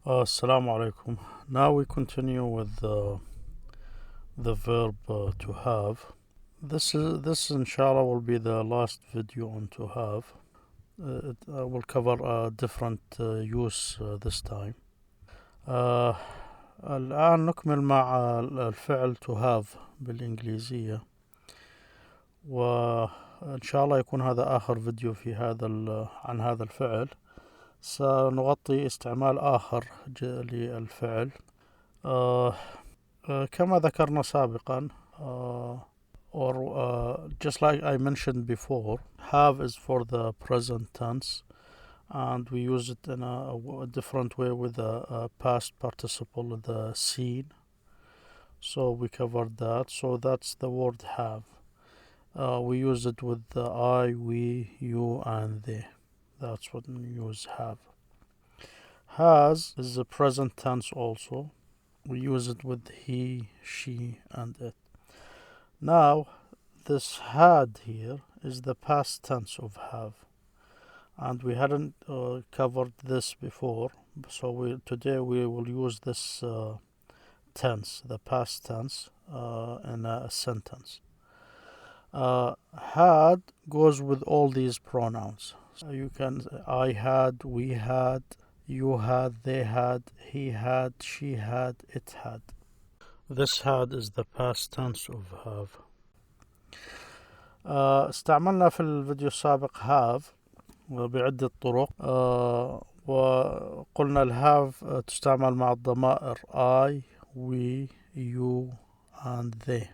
Assalamu alaikum. Now we continue with the verb to have. This inshallah will be the last video on to have. It will cover a different use this time. الآن نكمل مع الفعل to have بالإنجليزيه، وإن شاء الله يكون هذا آخر فيديو في عن هذا الفعل. سنغطي استعمال آخر للفعل كما ذكرنا سابقا. Just like I mentioned before, have is for the present tense, and we use it in a different way with a past participle, the seen. So we covered that. So that's the word have. We use it with the I, we, you, and they. That's what we use have. Has is the present tense also. We use it with he, she, and it. Now, this had here is the past tense of have. And we hadn't covered this before. So today we will use this tense, the past tense, in a sentence. Had goes with all these pronouns. So you can I had, we had, you had, they had, he had, she had, it had. This had is the past tense of have. استعملنا في الفيديو السابق have بعدة طرق، وقلنا الهاف تستعمل مع الضمائر I, we, you, and they.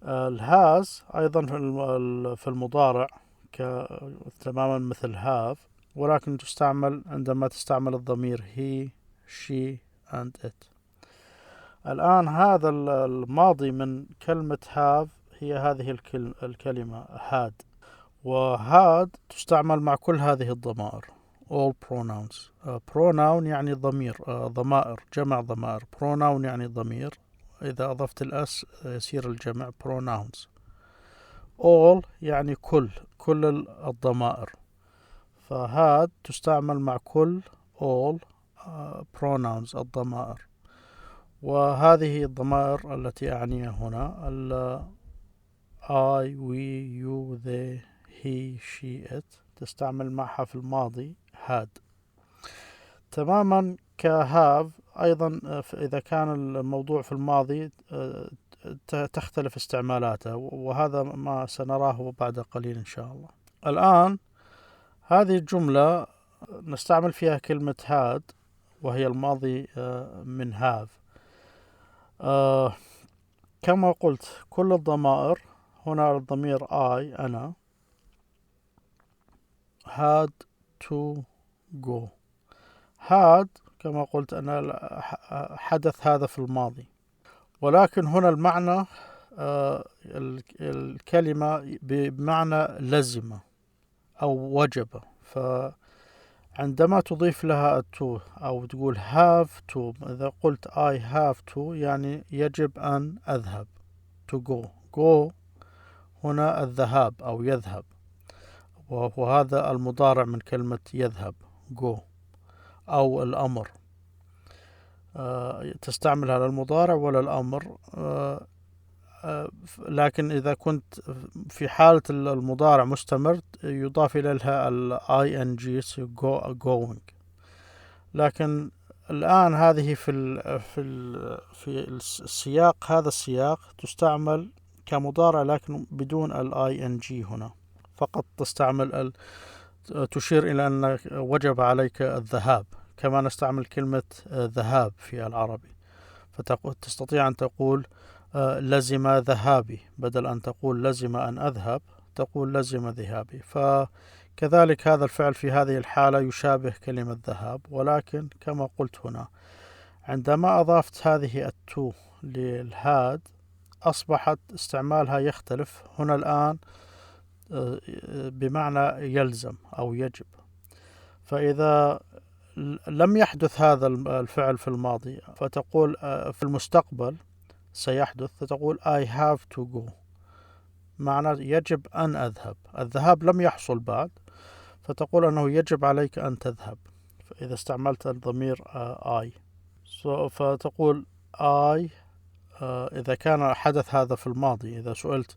الهاز أيضا في المضارع تماما مثل have، ولكن تستعمل عندما تستعمل الضمير he, she, and it. الآن هذا الماضي من كلمة have هي هذه الكلمة had، وهاد تستعمل مع كل هذه الضمائر all pronouns. pronoun يعني ضمير، ضمائر، جمع ضمائر. pronoun يعني ضمير، إذا أضفت الأس يصير الجمع pronouns. all يعني كل الضمائر، فهاد تستعمل مع كل all pronouns الضمائر. وهذه الضمائر التي أعنيها هنا I, we, you, they, he, she, it تستعمل معها في الماضي had. تماما كهاف أيضا إذا كان الموضوع في الماضي تختلف استعمالاته، وهذا ما سنراه بعد قليل إن شاء الله. الآن هذه الجملة نستعمل فيها كلمة had، وهي الماضي من have. كما قلت كل الضمائر، هنا الضمير I أنا، had to go. had كما قلت أنا حدث هذا في الماضي، ولكن هنا المعنى الكلمة بمعنى لزم أو وجب. فعندما تضيف لها to أو تقول have to، إذا قلت I have to يعني يجب أن أذهب. to go هنا الذهاب أو يذهب، وهذا المضارع من كلمة يذهب go. أو الأمر، تستعملها للمضارع ولا الأمر، لكن إذا كنت في حالة المضارع مستمر يضاف إليها ing going. لكن الآن هذه في السياق، هذا السياق تستعمل كمضارع لكن بدون ing هنا، فقط تستعمل تشير إلى أن وجب عليك الذهاب، كما نستعمل كلمة ذهاب في العربي. فتستطيع أن تقول لزم ذهابي، بدل أن تقول لزم أن أذهب تقول لزم ذهابي. فكذلك هذا الفعل في هذه الحالة يشابه كلمة ذهاب، ولكن كما قلت هنا عندما أضفت هذه التو للهاد أصبحت استعمالها يختلف. هنا الآن بمعنى يلزم أو يجب. فإذا لم يحدث هذا الفعل في الماضي فتقول في المستقبل سيحدث، فتقول I have to go، معنى يجب أن أذهب. الذهاب لم يحصل بعد، فتقول أنه يجب عليك أن تذهب. إذا استعملت الضمير I. فتقول I إذا كان حدث هذا في الماضي. إذا سئلت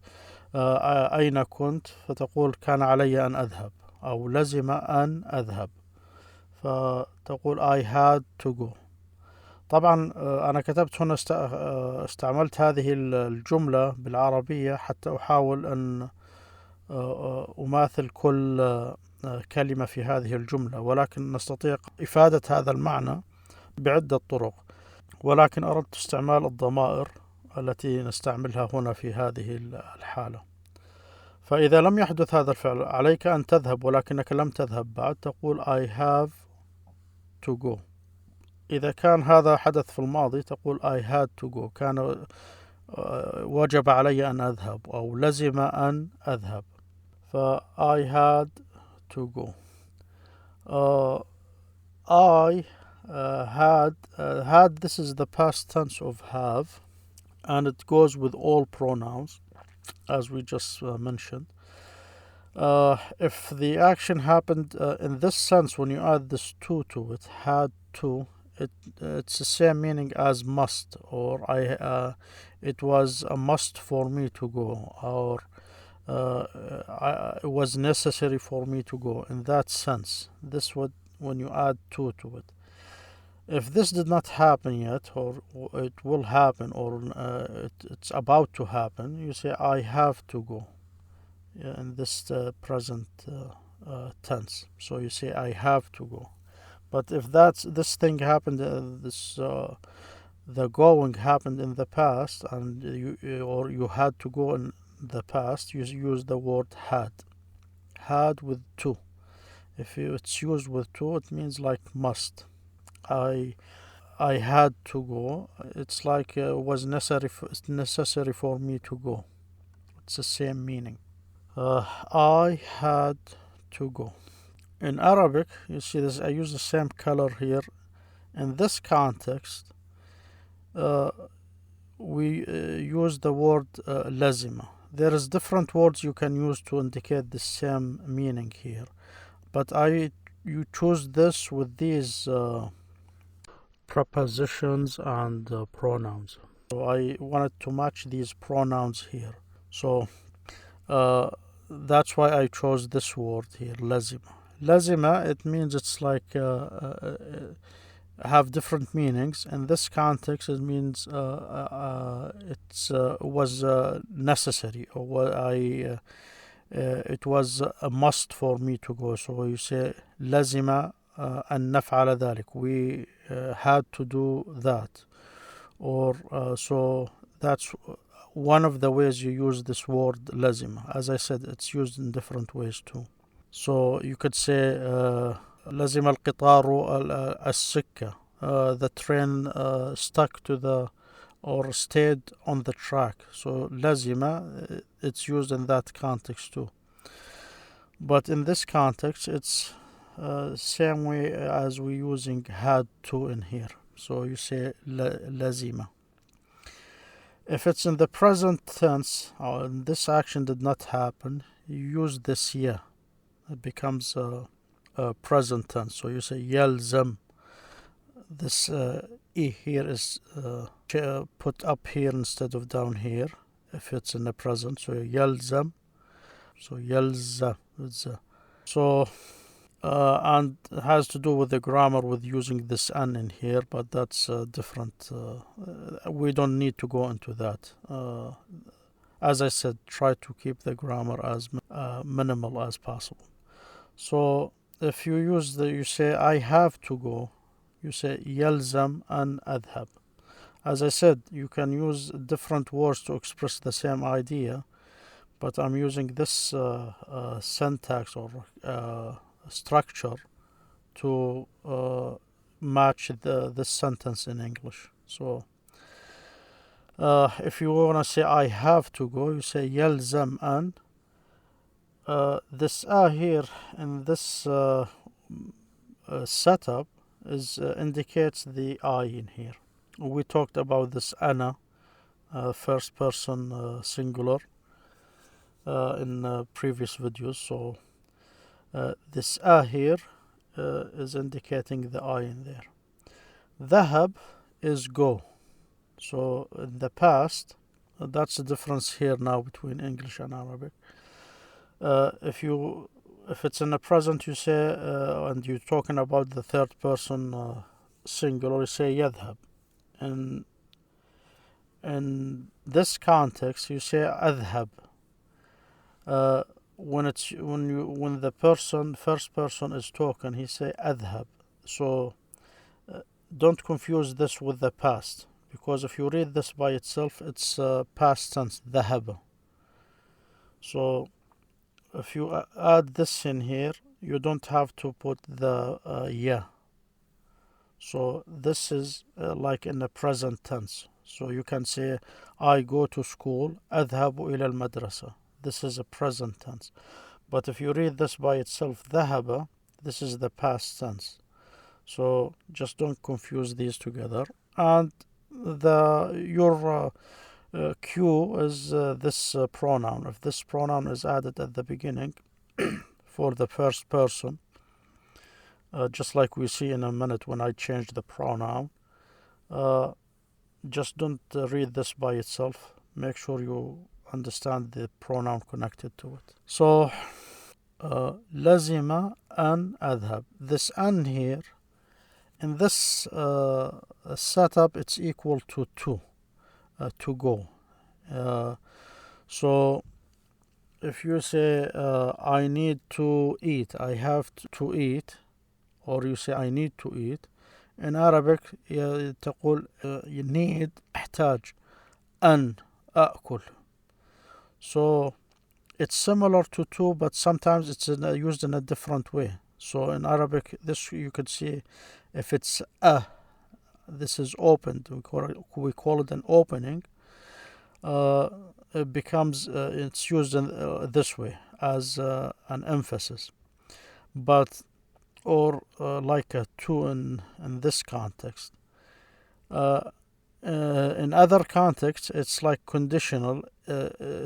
أين كنت فتقول كان علي أن أذهب أو لزم أن أذهب، فتقول I had to go. طبعا أنا كتبت هنا استعملت هذه الجملة بالعربية حتى أحاول أن أماثل كل كلمة في هذه الجملة، ولكن نستطيع إفادة هذا المعنى بعدة طرق، ولكن أردت استعمال الضمائر التي نستعملها هنا في هذه الحالة. فإذا لم يحدث هذا الفعل عليك أن تذهب ولكنك لم تذهب بعد، تقول I have to go. إذا كان هذا حدث في الماضي تقول I had to go، كان وجب علي أن أذهب أو لزم أن أذهب. I had to go. I had, this is the past tense of have, and it goes with all pronouns as we just mentioned. If the action happened in this sense, when you add this to it, had to, it's the same meaning as must, or it was a must for me to go, or it was necessary for me to go. In that sense, this would, when you add to it. If this did not happen yet, or it will happen, or it's about to happen, you say I have to go in this present tense. So you say I have to go. But if this thing happened, the going happened in the past, and you had to go in the past, you use the word had with to. If it's used with to, it means like must. I had to go. It's like it was necessary for me to go. It's the same meaning. I had to go. In Arabic, you see this, I use the same color here. In this context, we use the word lazima. There is different words you can use to indicate the same meaning here, but you choose this with these prepositions and pronouns. So I wanted to match these pronouns here. So that's why I chose this word here, lazima. Lazima, it means it's like have different meanings. In this context, it means it was necessary, or it was a must for me to go. So you say lazima أن نفعل ذلك. We had to do that. Or so that's one of the ways you use this word lazima. As I said, it's used in different ways too. So you could say لزم القطار السكة. The train stuck to or stayed on the track. So lazima, it's used in that context too. But in this context, it's same way as we're using had to in here. So you say lazima. If it's in the present tense, or this action did not happen, you use this ya. It becomes a present tense. So you say yalzam. This e here is put up here instead of down here if it's in the present. So yalzam. So yalza. So and it has to do with the grammar with using this an in here, but that's different. We don't need to go into that. As I said, try to keep the grammar as minimal as possible. So if you say I have to go, you say يلزم أن أذهب. As I said, you can use different words to express the same idea, but I'm using this syntax or structure to match this sentence in English. So if you want to say I have to go, you say يلزم أن. This here in this setup indicates the I in here. We talked about this أنا, first person singular, in previous videos. So this here is indicating the I in there. ذهب is go. So in the past, that's the difference here now between English and Arabic. If it's in the present, you say, and you're talking about the third person singular, you say يذهب. And in this context, you say أذهب. When the first person is talking, he say أذهب. So don't confuse this with the past, because if you read this by itself, it's past tense ذهب. So if you add this in here, you don't have to put the yeah. So this is like in the present tense. So you can say I go to school أذهب إلى المدرسة. This is a present tense. But if you read this by itself ذهب, this is the past tense. So just don't confuse these together. And your cue is this pronoun. If this pronoun is added at the beginning for the first person, just like we see in a minute when I change the pronoun, just don't read this by itself. Make sure you understand the pronoun connected to it. So لزم أن أذهب. This أن here, in this setup, it's equal to go. So if you say I need to eat, I have to eat, or you say I need to eat, in Arabic تقول you need أحتاج أن أأكل. So it's similar to, but sometimes it's used in a different way. So in Arabic, this you could see if it's this is opened, we call it an opening. It becomes it's used in this way as an emphasis, but or like a to in this context. In other contexts, it's like conditional,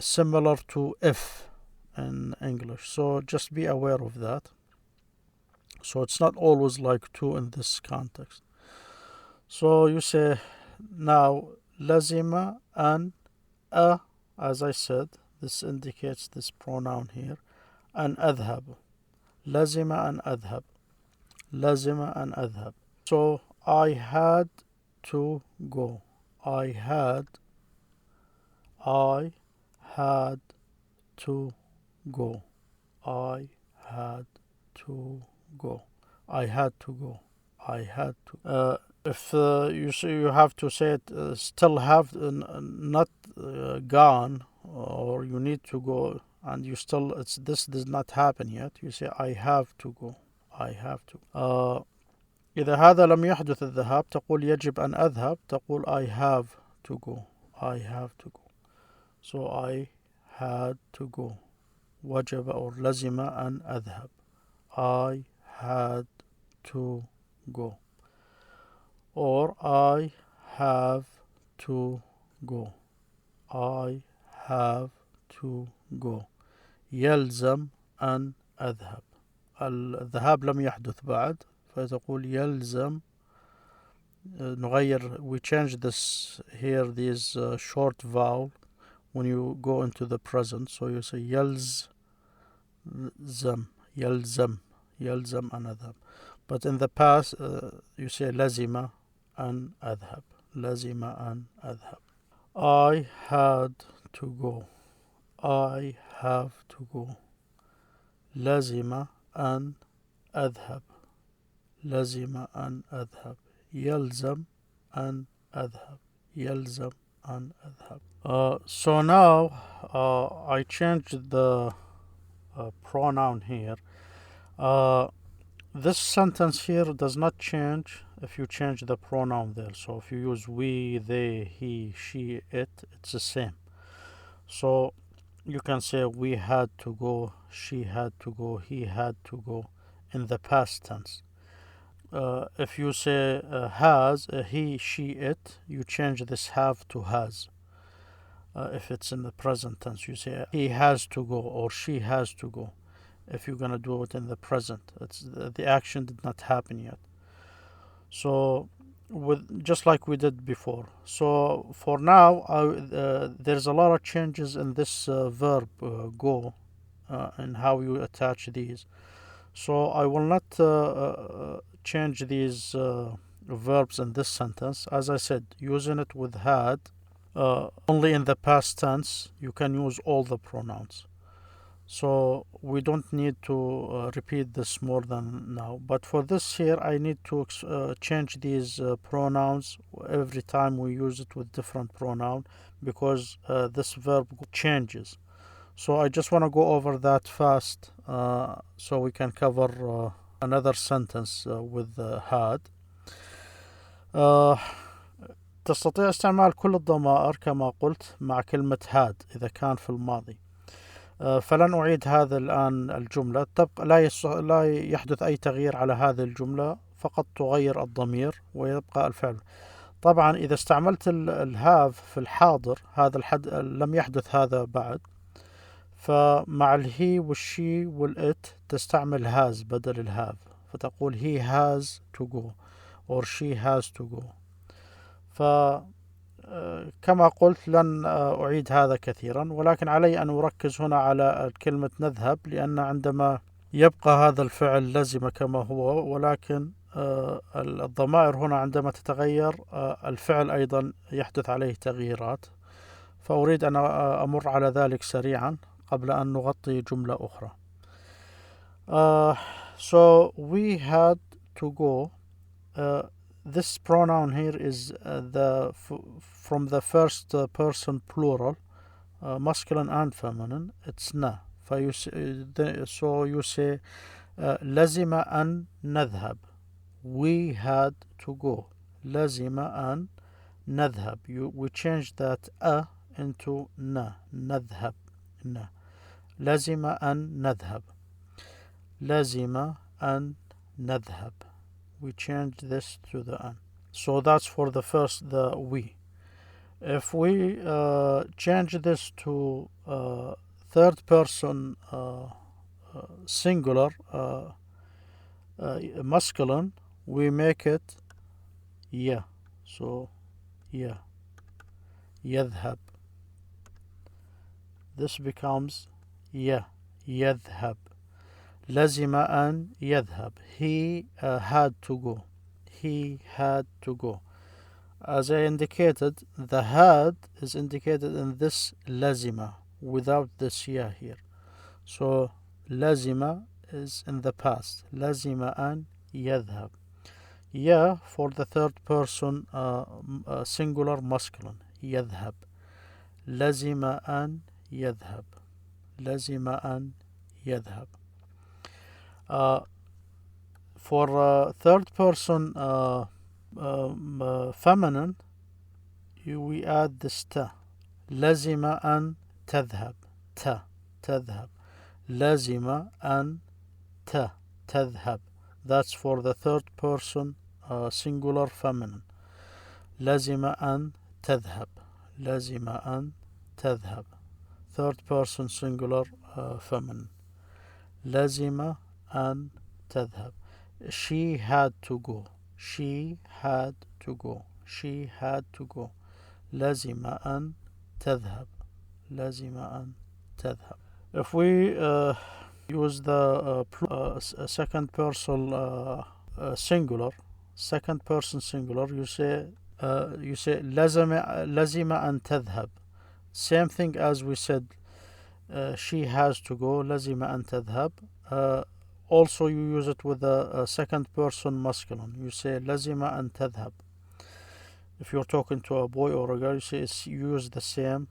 similar to if in English. So just be aware of that. So it's not always like to in this context. So you say now لزم أن as I said, this indicates this pronoun here, أن أذهب. لزم أن أذهب. لزم أن أذهب. So I had to go. I had to go. I had to go. I had to go. I had to. If you say you have to say it, still have not gone, or you need to go, and you still this does not happen yet. You say I have to go. I have to. إذا هذا لم يحدث الذهاب تقول يجب أن أذهب. تقول I have to go. I have to go. So I had to go. وجب or لزم أن أذهب. I had to go. Or I have to go. I have to go. يلزم أن أذهب. الذهاب لم يحدث بعد، فتقول يلزم. نغير, we change this here, these short vowel when you go into the present. So you say يلزم. يلزم أن أذهب. But in the past, you say لزم أن أذهب. لزم أن أذهب. I had to go. I have to go. لزم أن أذهب. لزم أن أذهب. يلزم أن أذهب. يلزم أن أذهب. So now I changed the pronoun here. This sentence here does not change if you change the pronoun there. So if you use we, they, he, she, it, it's the same. So you can say we had to go, she had to go, he had to go in the past tense. If you say has, he, she, it, you change this have to has. If it's in the present tense, you say he has to go or she has to go. if you're gonna do it in the present. The action did not happen yet. So just like we did before. So for now, there's a lot of changes in this verb go, and how you attach these. So I will not change these verbs in this sentence. As I said, using it with had, only in the past tense you can use all the pronouns. So we don't need to repeat this more than now. But for this here, I need to change these pronouns every time we use it with different pronoun, because this verb changes. So I just want to go over that fast, so we can cover another sentence with had. تستطيع استعمال كل الضمائر كما قلت مع كلمة had إذا كان في الماضي. فلن أعيد هذا الآن الجملة. تبقى لا يحدث أي تغيير على هذه الجملة، فقط تغير الضمير ويبقى الفعل. طبعا إذا استعملت الهاف في الحاضر، هذا لم يحدث هذا بعد، فمع الهي والشي والإت تستعمل هاز بدل الهاف، فتقول he has to go or she has to go. كما قلت لن أعيد هذا كثيرا، ولكن علي أن أركز هنا على كلمة نذهب، لأن عندما يبقى هذا الفعل لزم كما هو، ولكن الضمائر هنا عندما تتغير الفعل أيضا يحدث عليه تغييرات، فأريد أن أمر على ذلك سريعا قبل أن نغطي جملة أخرى. So we had to go. This pronoun here is from the first person plural, masculine and feminine. It's na. So you say لزم أن نذهب. We had to go. لزم أن نذهب. We change that into na. نذهب. na. لزم أن نذهب. لزم أن نذهب. We change this to the an. So that's for the first, the we. If we change this to third person singular masculine, we make it yeah. So yeah. يذهب. This becomes yeah. يذهب. لزم أن يذهب. He had to go. He had to go. As I indicated, the had is indicated in this لزم without this ya here. So لزم is in the past. لزم أن يذهب. Ya for the third person singular masculine. يذهب. لزم أن يذهب. لزم أن يذهب. For third person feminine, we add this ta. لزم أن تذهب. ta. تذهب. لزم أن تذهب. That's for the third person singular feminine. لزم أن تذهب. لزم أن تذهب. Third person singular feminine. لزم أن تذهب. She had to go. She had to go. She had to go. لزم أن تذهب. لزم أن تذهب. If we use the second person singular, second person singular, you say لزم أن تذهب. Same thing as we said. She has to go. لزم أن تذهب. Also you use it with the second person masculine. You say لزم أن تذهب. If you're talking to a boy or a girl, you use the same.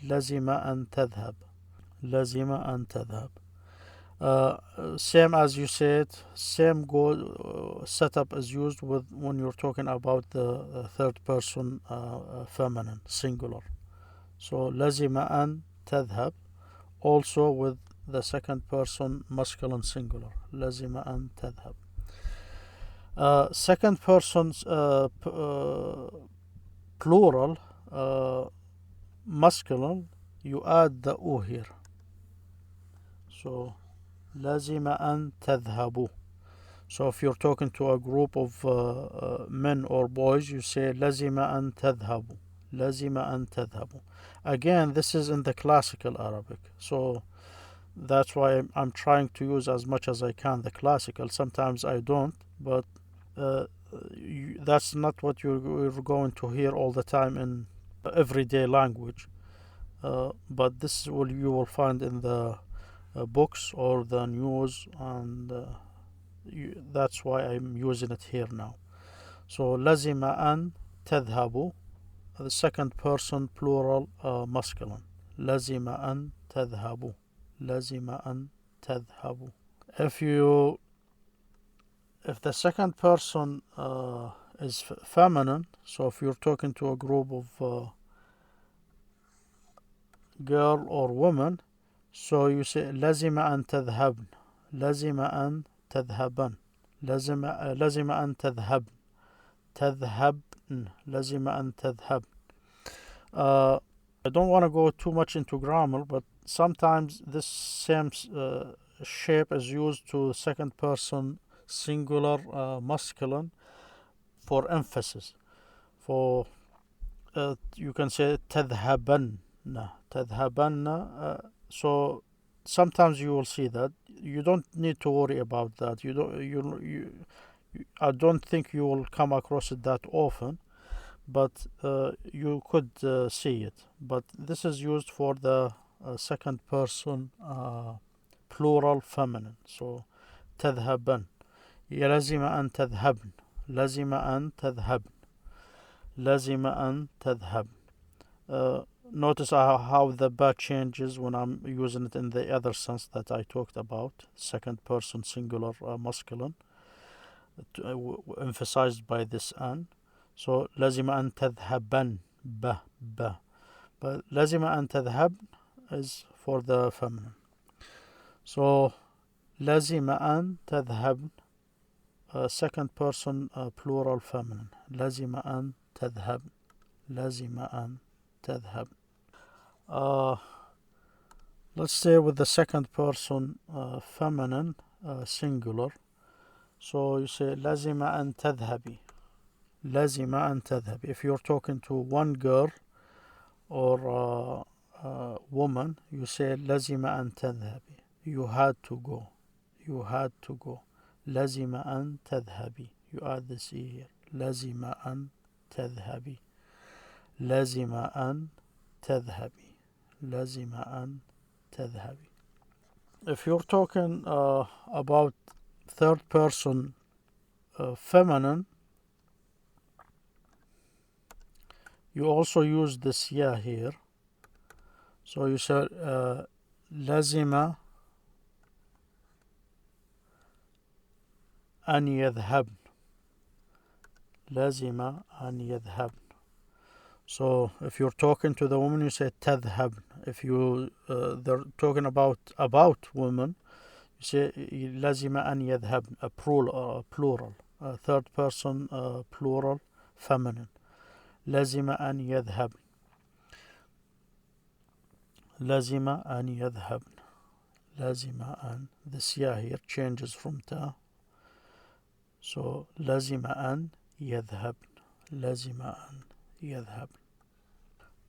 لزم أن تذهب. لزم أن تذهب. Same as you said, same setup is used when you're talking about the third person feminine singular. So لزم أن تذهب. Also with the second person masculine singular. لزم أن تذهب. Second person plural masculine, you add the u here. So لزم أن تذهبوا. So if you're talking to a group of men or boys, you say لزم أن تذهبوا. لزم أن تذهبوا. Again, this is in the classical Arabic. So that's why I'm trying to use as much as I can the classical. Sometimes I don't, but that's not what you're going to hear all the time in everyday language. But this you will find in the books or the news, and that's why I'm using it here now. So لزم أن تذهبوا, the second person plural masculine. لزم أن تذهبوا. لزم أن تذهبوا. If the second person is feminine, so if you're talking to a group of girl or woman, so you say لزم أن تذهبن. لزم أن تذهبن. لزم أن تذهبن. تذهبن. لزم أن تذهبن. I don't want to go too much into grammar, but sometimes this same shape is used to second person singular masculine for emphasis. For you can say تذهبن. تذهبن. So sometimes you will see that. You don't need to worry about that. I don't think you will come across it that often, but you could see it. But this is used for the second person plural feminine. So تذهبن. لزم أن تذهبن. لزم أن تذهبن. لزم أن تذهبن. Notice how the ba changes when I'm using it in the other sense that I talked about, second person singular masculine, emphasized by this an. So لازم أن تذهبن. But لازم أن تذهب is for the feminine. So لازم أن تذهبن, second person plural feminine. لازم أن تذهبن. لازم أن تذهب. Let's stay with the second person feminine singular. So you say لازم أن تذهبي. لازم أن تذهبي. If you're talking to one girl or woman, you say لازم أن تذهبي. You had to go. You had to go. لازم أن تذهبي. You add this E here. لازم أن تذهبي. لازم أن تذهبي. لازم أن تذهبي. If you're talking about third person feminine, you also use this ya here. So you say لازم أن يذهبن. لازم أن يذهبن. So if you're talking to the woman, you say تذهب. If they're talking about women, you say لازم أن يذهبن, a plural, third person plural feminine. لازم أن يذهبن. لازم أن يذهبن. لازم أن. This ya here changes from ta. So لازم أن يذهبن. لازم أن يذهبن.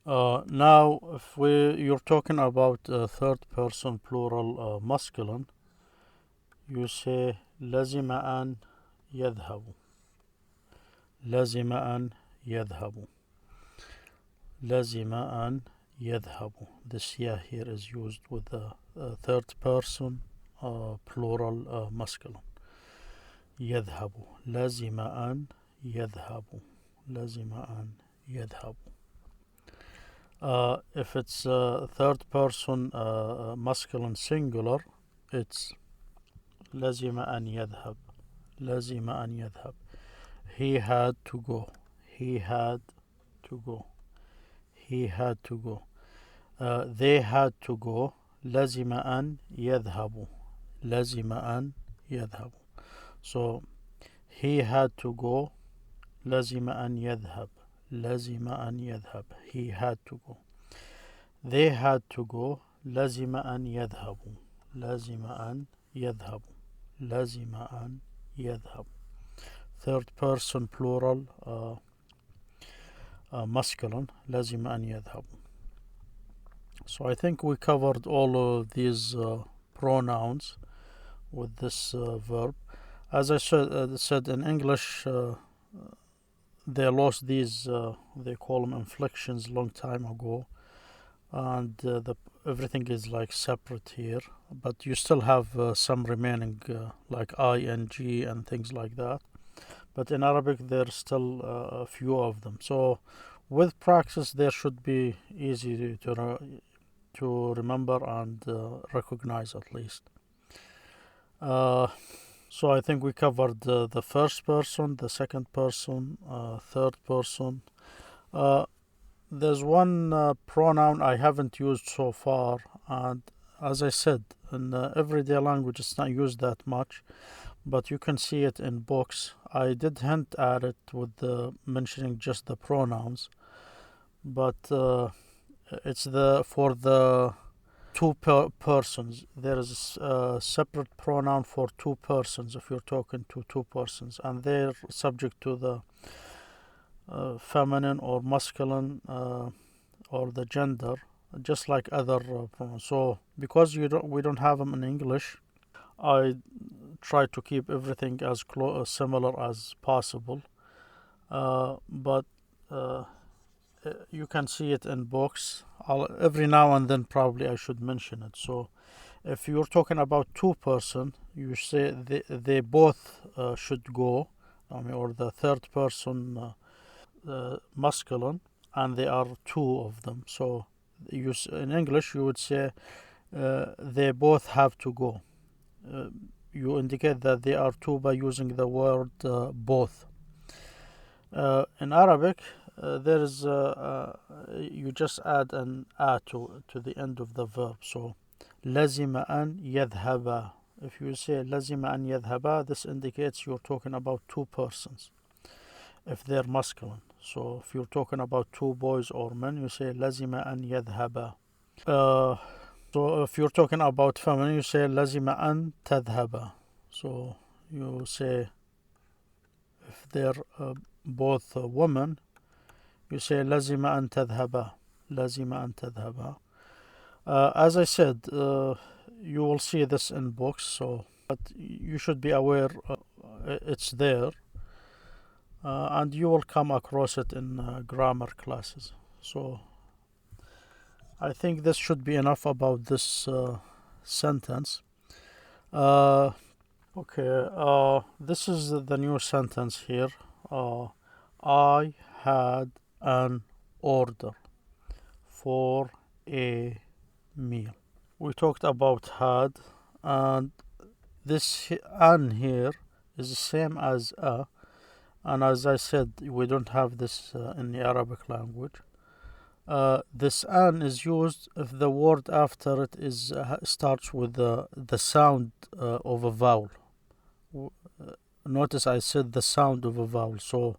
Now, if you're talking about third person plural masculine, you say لازم أن يذهبوا. لازم أن يذهبوا. لازم أن يذهبوا. This ya here is used with the third person plural masculine. يذهبوا. لازم أن يذهبوا. لازم أن يذهبوا. If it's third person masculine singular, it's لازم أن يذهب. لازم أن يذهب. He had to go. He had to go. He had to go. They had to go. لازم أن يذهبوا. لازم أن يذهبوا. So he had to go. لازم أن يذهب. لازم أن يذهب. He had to go. They had to go. لازم أن يذهبوا. لازم أن يذهب. لزم أن يذهب. Third person plural masculine. لزم أن يذهب. So I think we covered all of these pronouns with this verb. As I said in English, they lost these, they call them inflections, long time ago, and everything is like separate here, but you still have some remaining like ing and things like that, but in Arabic there's still a few of them. So with practice they should be easy to remember and recognize at least. So I think we covered the first person, the second person, third person. There's one pronoun I haven't used so far, and as I said, in everyday language it's not used that much, but you can see it in books. I did hint at it with mentioning just the pronouns, but it's for the two persons. There is a separate pronoun for two persons if you're talking to two persons, and they're subject to the feminine or masculine or the gender, just like other pronouns. So because we don't have them in English, I try to keep everything as similar as possible, but you can see it in books. Every now and then probably I should mention it. So if you're talking about two person, you say they both should go, or the third person masculine, and there are two of them. So in English you would say they both have to go. You indicate that they are two by using the word both. In Arabic there is you just add an a to the end of the verb. So لزم أن يذهب. If you say لزم أن يذهب, this indicates you're talking about two persons if they're masculine. So if you're talking about two boys or men, you say لزم أن يذهب. So if you're talking about feminine, you say لزم أن تذهب. So you say if they're both women, you say لزم أن تذهب. لزم أن تذهب. As I said, you will see this in books, so but you should be aware it's there, and you will come across it in grammar classes. So I think this should be enough about this sentence. Okay, this is the new sentence here. I had an order for a meal. We talked about had, and this an here is the same as a, and as I said, we don't have this in the Arabic language. This an is used if the word after it is starts with the sound of a vowel. Notice I said the sound of a vowel. So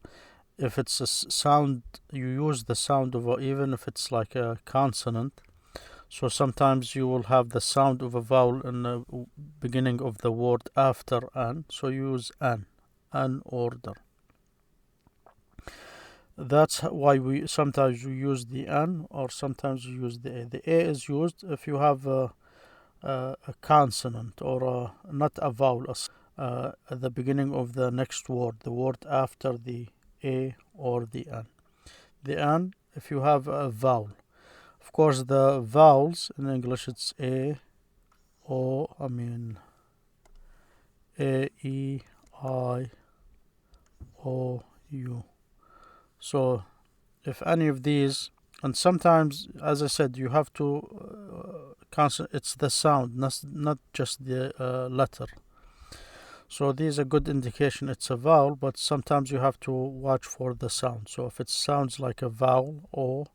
if it's a sound, you use the sound of even if it's like a consonant. So sometimes you will have the sound of a vowel in the beginning of the word after an. So you use an order. That's why we sometimes you use the an, or sometimes you use the a. The a is used if you have a consonant or not a vowel at the beginning of the next word, the word after the a or the an. The an if you have a vowel. Of course, the vowels in English it's a, o, a, e, I, o, u. So if any of these, and sometimes, as I said, you have to it's the sound, not just the letter. So these are a good indication it's a vowel, but sometimes you have to watch for the sound. So if it sounds like a vowel, o,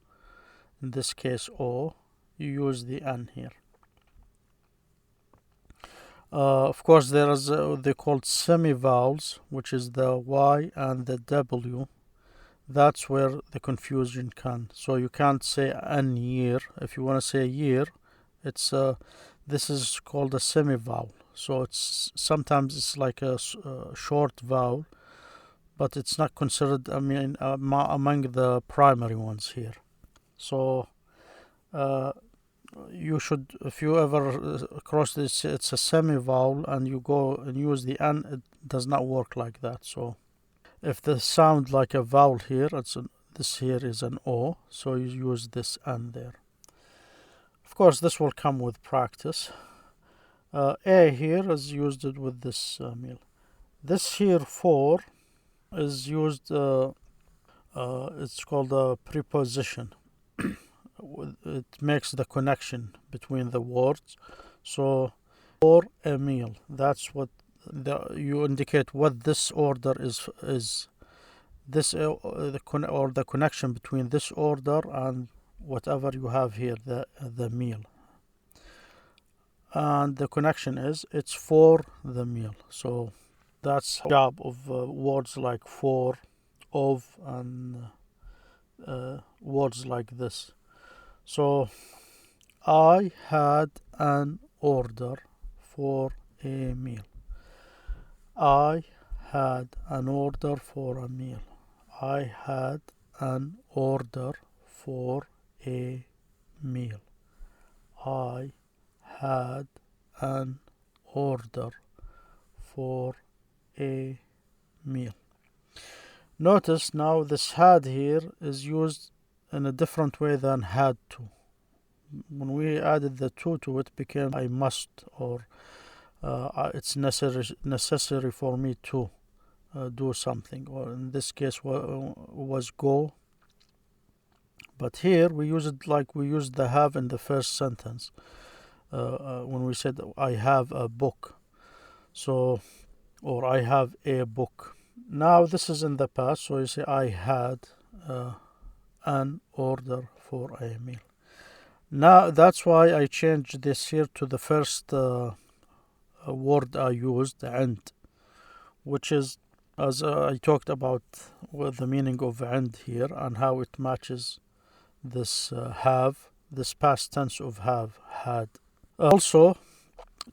in this case o, you use the an here. Of course, there is they're called semi-vowels, which is the y and the w. That's where the confusion can. So you can't say an year. If you want to say year, it's this is called a semi-vowel. so it's sometimes it's like a short vowel, but it's not considered, among the primary ones here. So you should, if you ever cross this, it's a semi-vowel, and you go and use the N, it does not work like that. So if the sound like a vowel here, this here is an O, so you use this N there. Of course, this will come with practice. A here is used with this meal. This here for is used, it's called a preposition. It makes the connection between the words. So for a meal, that's what you indicate what this order is this the connection between this order and whatever you have here, the meal. And the connection is it's for the meal. So that's the job of words like for, of, and words like this. So I had an order for a meal. I had an order for a meal. I had an order for a meal. I had an order for a meal. Notice now this had here is used in a different way than had to. When we added the to it became I must, or it's necessary for me to do something, or in this case was go. But here we use it like we used the have in the first sentence when we said I have a book, so, or I have a book. Now this is in the past, so you say I had an order for a meal. Now that's why I changed this here to the first word I used, and, which is, as I talked about with the meaning of and here and how it matches this have, this past tense of have, had. Also,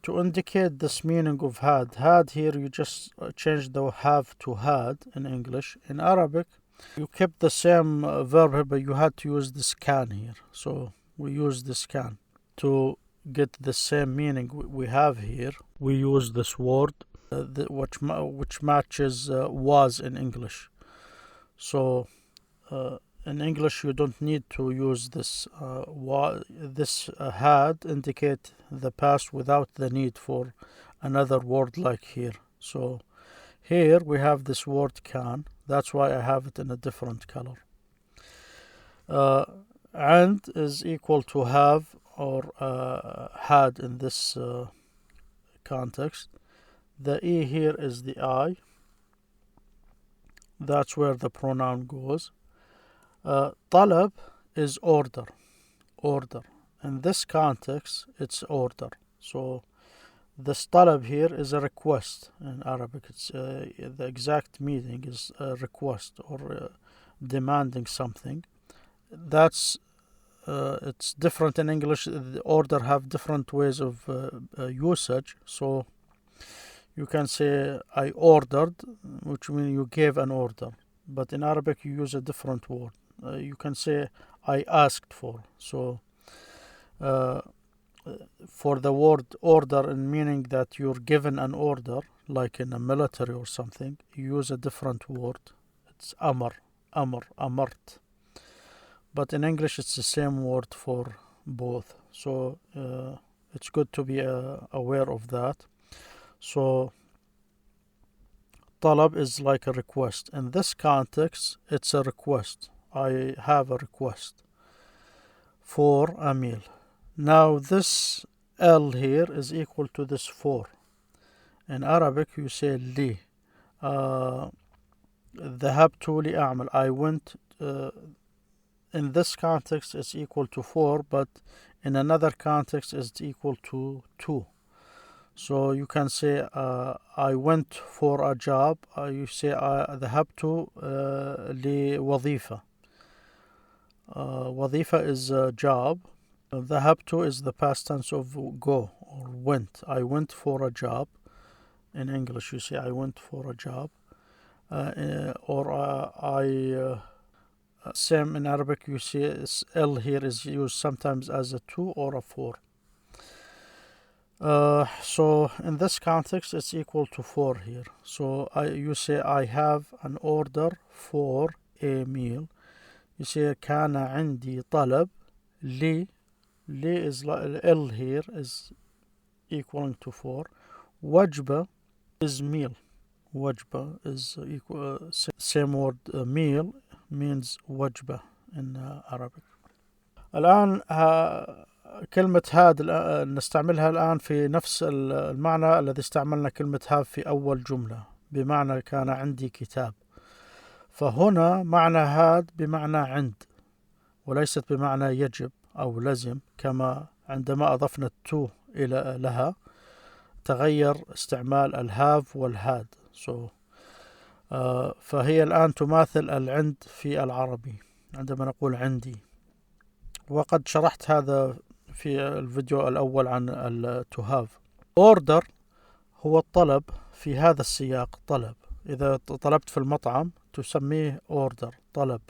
to indicate this meaning of had here, you just change the have to had in English. In Arabic, you kept the same verb here, but you had to use this can here. So we use this can to get the same meaning we have here. We use this word which matches was in English. So in English you don't need to use this had indicate the past without the need for another word like here. So here we have this word can. That's why I have it in a different color. And is equal to have or had in this context. The E here is the I. That's where the pronoun goes. طلب is order. In this context, it's order. So this طلب here is a request. In Arabic, it's the exact meaning is a request or demanding something. That's it's different in English. The order have different ways of usage. So you can say I ordered, which means you gave an order. But in Arabic you use a different word. You can say I asked for. So for the word order, in meaning that you're given an order, like in a military or something, you use a different word. It's amart. But in English it's the same word for both. So it's good to be aware of that. So طلب is like a request. In this context, it's a request. I have a request for a meal. Now this L here is equal to this for. In Arabic you say li. ذهبت لأعمل. I went. In this context it's equal to for, but in another context it's equal to two. So you can say I went for a job. You say ذهبت لوظيفة. وظيفة is a job. ذهبت is the past tense of go or went. I went for a job. In English you say I went for a job. Same in Arabic, you see L here is used sometimes as a 2 or a 4. So in this context it's equal to 4 here. So you say I have an order for a meal. You say كان عندي طلب لي. is L here is equaling to 4. وجبة is meal. وجبة is equal, same word, meal means وجبة in Arabic. الآن كلمة هاد نستعملها الآن في نفس المعنى الذي استعملنا كلمة هاف في أول جملة، بمعنى كان عندي كتاب. فهنا معنى هاد بمعنى عند، وليست بمعنى يجب أو لزم، كما عندما أضفنا التو لها تغير استعمال الهاف والهاد. فهي الآن تماثل العند في العربي عندما نقول عندي. وقد شرحت هذا في الفيديو الأول عن to have. order هو الطلب في هذا السياق، طلب. إذا طلبت في المطعم تسميه order، طلب.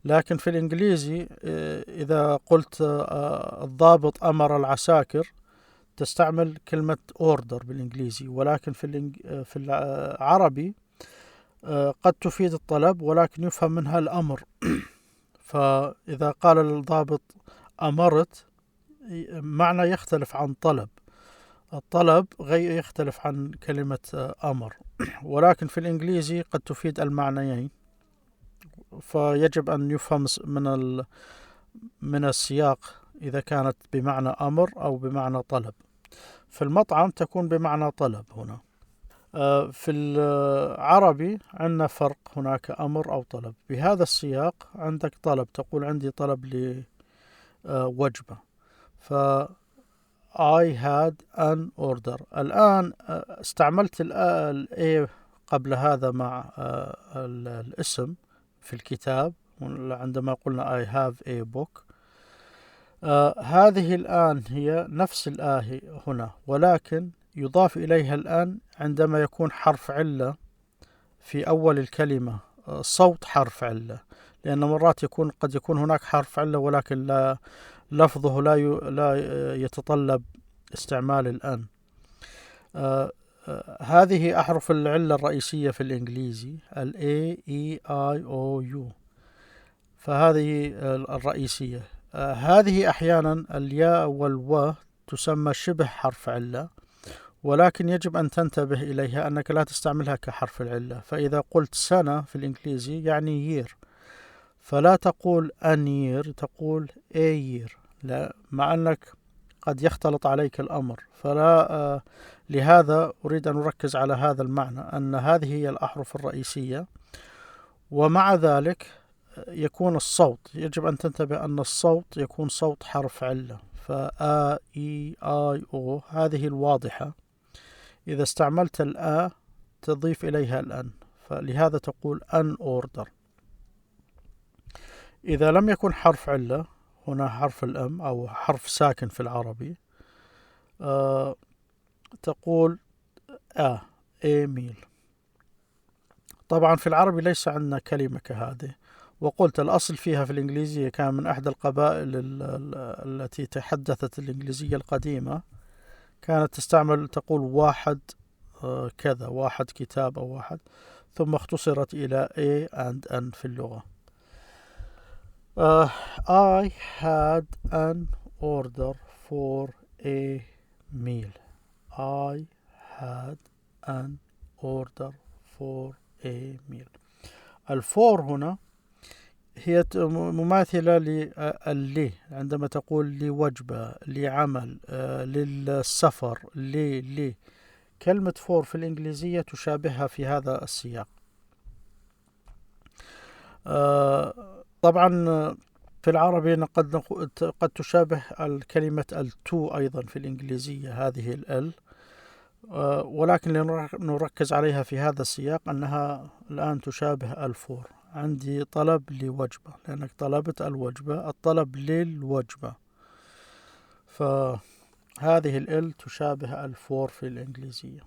لكن في الإنجليزي إذا قلت الضابط أمر العساكر تستعمل كلمة order بالإنجليزي، ولكن في العربي قد تفيد الطلب ولكن يفهم منها الأمر. فإذا قال الضابط أمرت معنى يختلف عن طلب. الطلب يختلف عن كلمة أمر، ولكن في الإنجليزي قد تفيد المعنيين، فيجب أن يفهم من السياق إذا كانت بمعنى أمر أو بمعنى طلب. في المطعم تكون بمعنى طلب هنا. في العربي عندنا فرق، هناك أمر أو طلب. بهذا السياق عندك طلب، تقول عندي طلب لوجبة. I had an order. الآن استعملت A قبل هذا مع الاسم في الكتاب عندما قلنا I have a book. هذه الآن هي نفس الآه هنا، ولكن يضاف إليها الآن عندما يكون حرف علة في أول الكلمة، صوت حرف علة، لأن مرات قد يكون هناك حرف علة ولكن لفظه لا يتطلب استعمال الآن. هذه أحرف العلة الرئيسية في الإنجليزي، A E I O U، فهذه الرئيسية. هذه أحيانا الياء والو تسمى شبه حرف علة، ولكن يجب أن تنتبه إليها أنك لا تستعملها كحرف العلة. فإذا قلت سنة في الإنجليزي يعني year، فلا تقول an year، تقول a year، لا، مع أنك قد يختلط عليك الأمر. لهذا أريد أن أركز على هذا المعنى، أن هذه هي الأحرف الرئيسية، ومع ذلك يكون الصوت، يجب أن تنتبه أن الصوت يكون صوت حرف علة. فA E I O هذه الواضحة، إذا استعملت الآ تضيف إليها الأن، فلهذا تقول an order. إذا لم يكن حرف علة، هنا حرف الأم أو حرف ساكن في العربي، تقول a meal. طبعا في العربي ليس عندنا كلمة كهذه، وقلت الأصل فيها في الإنجليزية كان من أحد القبائل التي تحدثت الإنجليزية القديمة، كانت تستعمل تقول واحد كذا، واحد كتاب أو واحد، ثم اختصرت إلى A and N في اللغة. I had an order for a meal. I had an order for a meal. الفور هنا هي مماثلة للي، عندما تقول لوجبة، لعمل، للسفر، لي. كلمة فور في الإنجليزية تشابهها في هذا السياق. طبعا في العربي قد تشابه الكلمة التو أيضا في الإنجليزية، هذه ال ولكن نركز عليها في هذا السياق أنها الآن تشابه الفور. عندي طلب لوجبة، لأنك طلبت الوجبة، الطلب للوجبة. هذه ال تشابه الفور في الإنجليزية.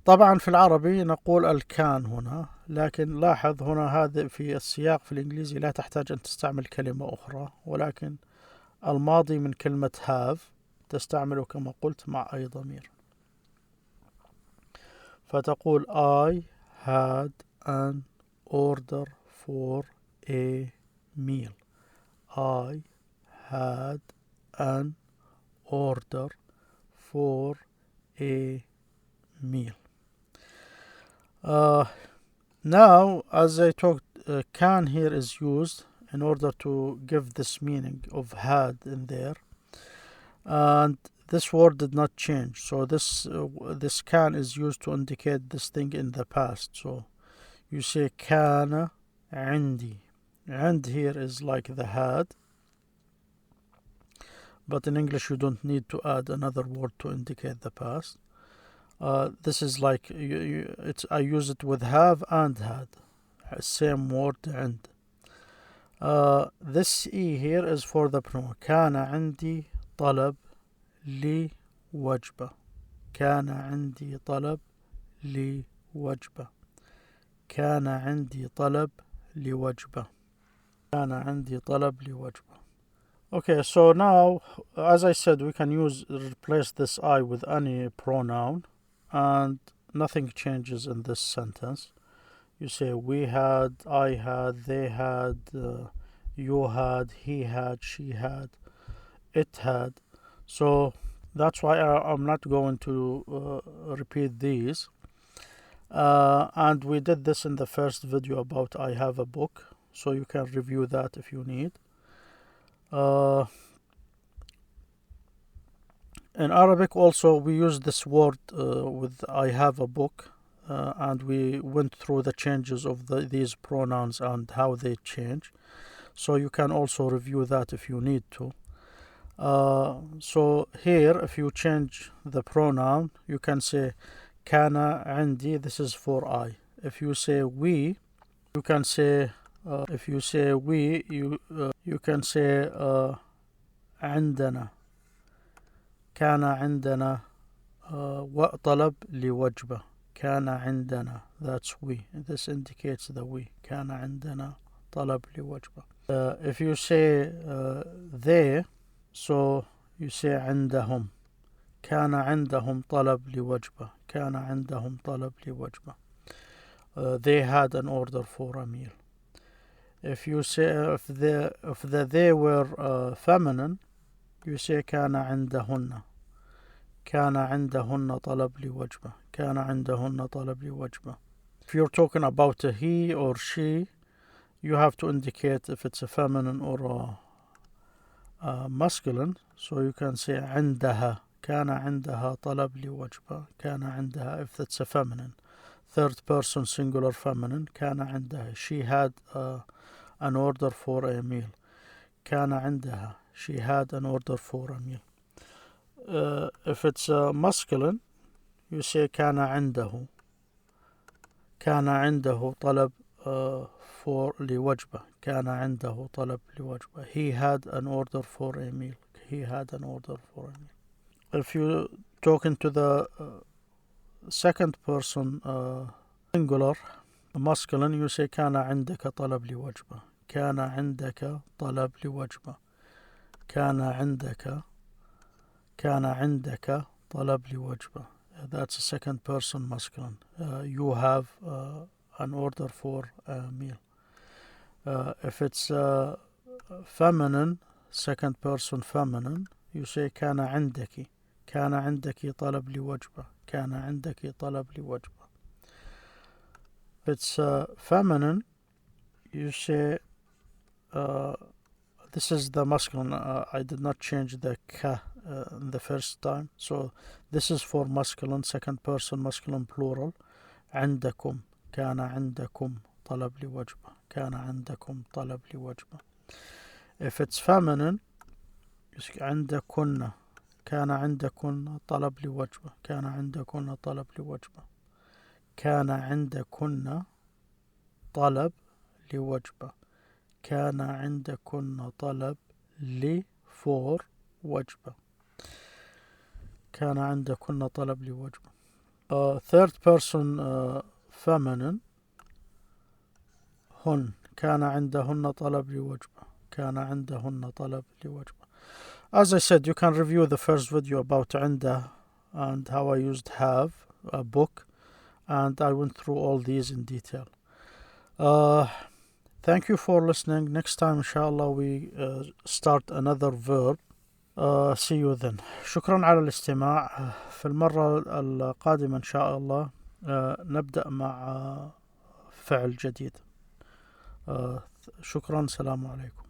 طبعا في العربي نقول الكان هنا، لكن لاحظ هنا هذا في السياق في الإنجليزي لا تحتاج أن تستعمل كلمة أخرى، ولكن الماضي من كلمة have تستعمله كما قلت مع أي ضمير. فتقول I had an order for a meal. I had an order for a meal. Now, as I talked, can here is used in order to give this meaning of had in there, and this word did not change, so this can is used to indicate this thing in the past. So you say كان عندي. And here is like the had, but in English you don't need to add another word to indicate the past. This is like I use it with have and had, same word عند. This E here is for the pronoun. كان عندي طلب لوجبة. كان عندي طلب لوجبة. كان عندي طلب لوجبة. كان عندي طلب لوجبة. Okay, so now, as I said, we can replace this I with any pronoun, and nothing changes in this sentence. You say we had, I had, they had, you had, he had, she had, it had. So that's why I'm not going to repeat these. And we did this in the first video about I have a book, so you can review that if you need. In Arabic also we use this word with I have a book, and we went through the changes of these pronouns and how they change, so you can also review that if you need to. So here if you change the pronoun, you can say كان عندي, this is for I. If you say we, you can say if you say we, you can say عندنا. كان عندنا طلب لوجبة. كان عندنا, that's we. This indicates the we. كان عندنا طلب لوجبة. If you say they, so you say عندهم. كان عندهم طلب لوجبة. كان عندهم طلب لوجبة. They had an order for a meal. If you say if they were feminine, you say كان عندهن. كان عندهن طلب لوجبة. كان عندهن طلب لوجبة. If you're talking about a he or she, you have to indicate if it's a feminine or a masculine. So you can say عندها. كان عندها طلب لوجبة. كان عندها if it's a feminine. Third person singular feminine. كان عندها. She had an order for a meal. كان عندها. She had an order for a meal. If it's masculine, you say كان عنده. كان عنده طلب for لوجبة. كان عنده طلب لوجبة. He had an order for a meal. He had an order for a meal. If you talking to the second person singular masculine, you say كان عندك طلب لوجبة. كان عندك طلب لوجبة. كان عندك طلب لوجبة. That's a second person masculine. You have an order for a meal. If it's feminine, second person feminine, you say كان عندك. كان عندك طلب لوجبة. كان عندك طلب لوجبة. If it's feminine, you say this is the masculine. I did not change the ka the first time, so this is for masculine, second person masculine plural. عندكم. كان عندكم طلب لوجبة. كان عندكم طلب لوجبة. If it's feminine, عندكن. كان عندكن طلب لوجبة. كان عندكن طلب لوجبة. كان عندكن طلب لوجبة. كان عندكن طلب for وجبة. كان عندكن طلب لوجبة. third person feminine هن كان عندهن طلب لوجبة. كان عندهن طلب لوجبة. As I said, you can review the first video about عنده and how I used have, a book, and I went through all these in detail. Thank you for listening. Next time inshallah we start another verb. See you then. شكرا على الاستماع. في المرة القادمة إن شاء الله نبدأ مع فعل جديد. شكرا. سلام عليكم.